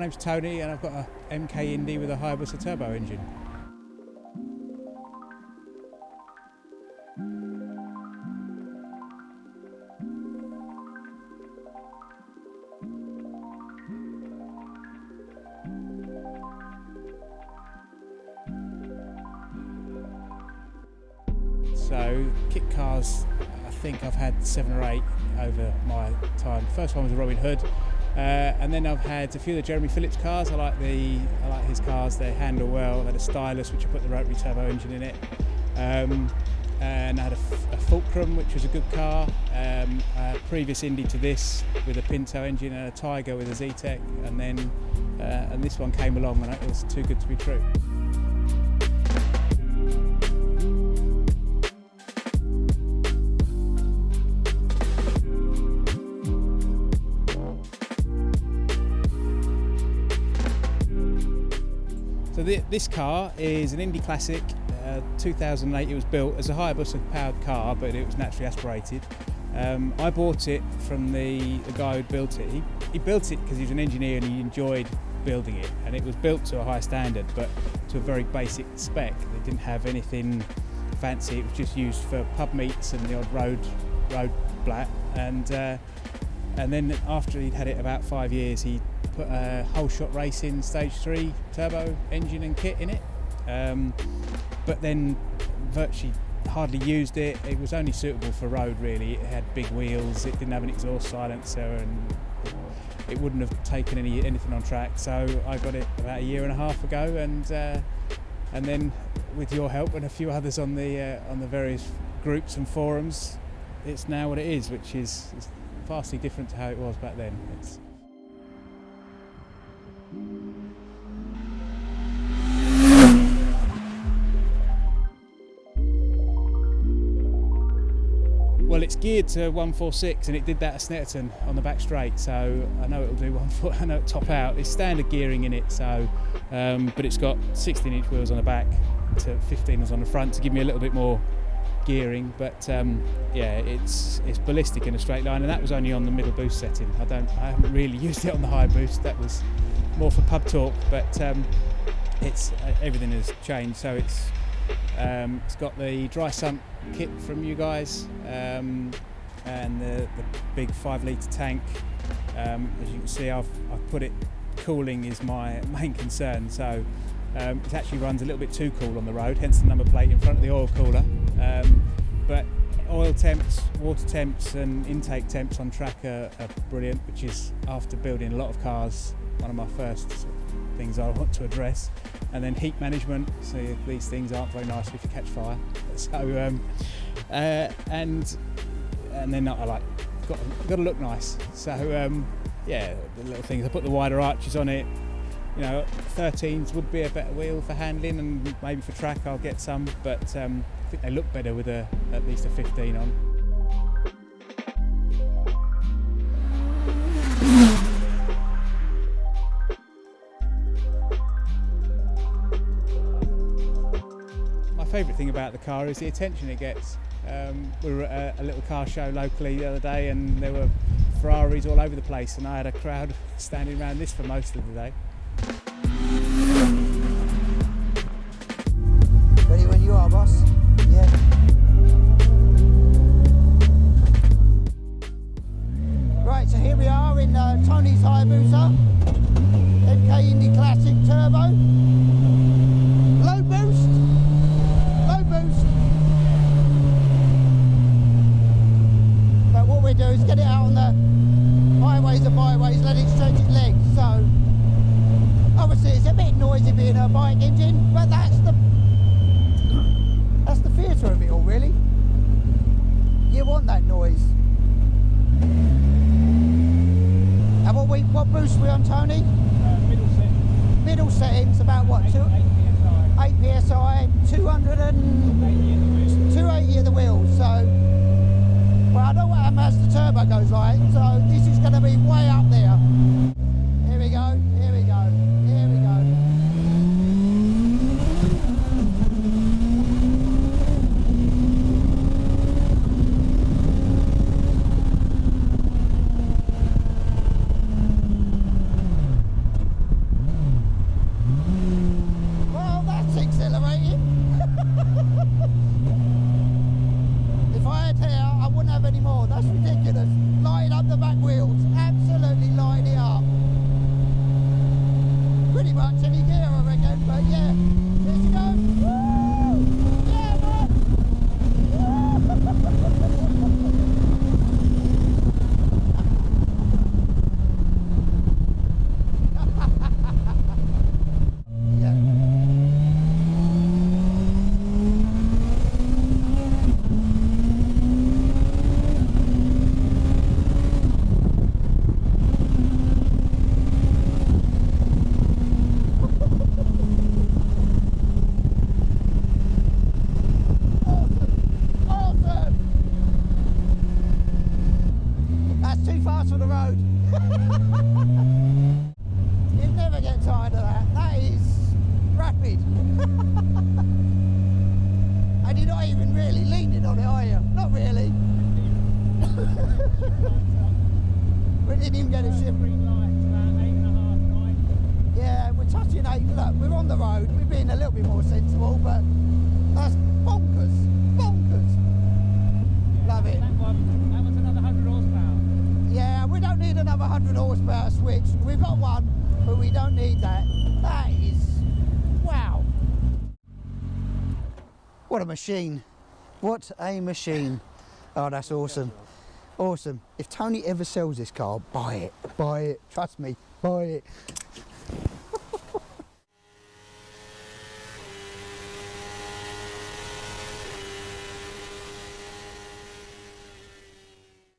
name's Tony and I've got a MK Indy with a Hayabusa Turbo engine. So kit cars, I think I've had 7 or 8 over my time. The first one was a Robin Hood, and then I've had a few of the Jeremy Phillips cars. I like his cars. They handle well. I had a Stylus, which I put the rotary turbo engine in it, and I had a Fulcrum, which was a good car. A previous Indy to this with a Pinto engine and a Tiger with a Z-Tech, and then and this one came along and it was too good to be true. So this car is an Indy Classic, 2008 it was built as a Hayabusa powered car, but it was naturally aspirated. I bought it from the guy who built it. He built it because he was an engineer and he enjoyed building it, and it was built to a high standard but to a very basic spec. It didn't have anything fancy, it was just used for pub meets and the odd road blat, and then after he'd had it about 5 years he put a whole shot racing stage 3 turbo engine and kit in it, but then virtually hardly used it. It was only suitable for road really. It had big wheels, it didn't have an exhaust silencer, and it wouldn't have taken anything on track. So I got it about 1.5 years ago, and then with your help and a few others on the various groups and forums, it's now what it is, which is vastly different to how it was back then. Well, it's geared to 146 and it did that at Snetterton on the back straight, so I know it'll do 1 foot, I know it'll top out. It's standard gearing in it, so but it's got 16-inch wheels on the back to 15s on the front to give me a little bit more gearing, but yeah, it's ballistic in a straight line, and that was only on the middle boost setting. I haven't really used it on the high boost, that was more for pub talk, but everything has changed. So it's got the dry sump kit from you guys, and the big 5-litre tank. As you can see, I've put it, cooling is my main concern, so it actually runs a little bit too cool on the road, hence the number plate in front of the oil cooler. But oil temps, water temps and intake temps on track are brilliant, which is, after building a lot of cars, one of my first things I want to address. And then heat management, so these things aren't very nice if you catch fire. So and then I like got to look nice. So yeah, the little things. I put the wider arches on it. You know, 13s would be a better wheel for handling, and maybe for track I'll get some, but I think they look better with at least a 15 on. My favourite thing about the car is the attention it gets. We were at a little car show locally the other day, and there were Ferraris all over the place, and I had a crowd standing around this for most of the day. Ready when you are, boss? Yeah. Right, so here we are in Tony's Hayabusa MK Indy Classic Turbo. Low boost. But what we do is get it out on the highways and byways, let it stretch its legs. So obviously it's a bit noisy being a bike engine, but that's the theatre of it all, really. You want that noise. And what boost are we on, Tony? Middle setting. Middle settings, about what? 8 psi, 280 of the wheels. So, well, I know what happens as the turbo goes like, so this is going to be way up there. Here we go, here we go, here we go. anymore. That's ridiculous. Lighting up the back wheels, absolutely lighting it up. Pretty much any gear, I reckon, but yeah. Here she goes. Woo! Yeah, man! For the road. You'd never get tired of that. That is rapid. And you're not even really leaning on it, are you? Not really. We didn't even get a shift. Yeah, we're touching 8. Look, we're on the road. We're being a little bit more sensible, but that's bonkers. Bonkers. Love it. That was another 100 horsepower. Yeah, we don't need another 100 horsepower switch. We've got one, but we don't need that. That is, wow. What a machine. What a machine. Oh, that's awesome. Awesome. If Tony ever sells this car, buy it. Buy it. Trust me, buy it.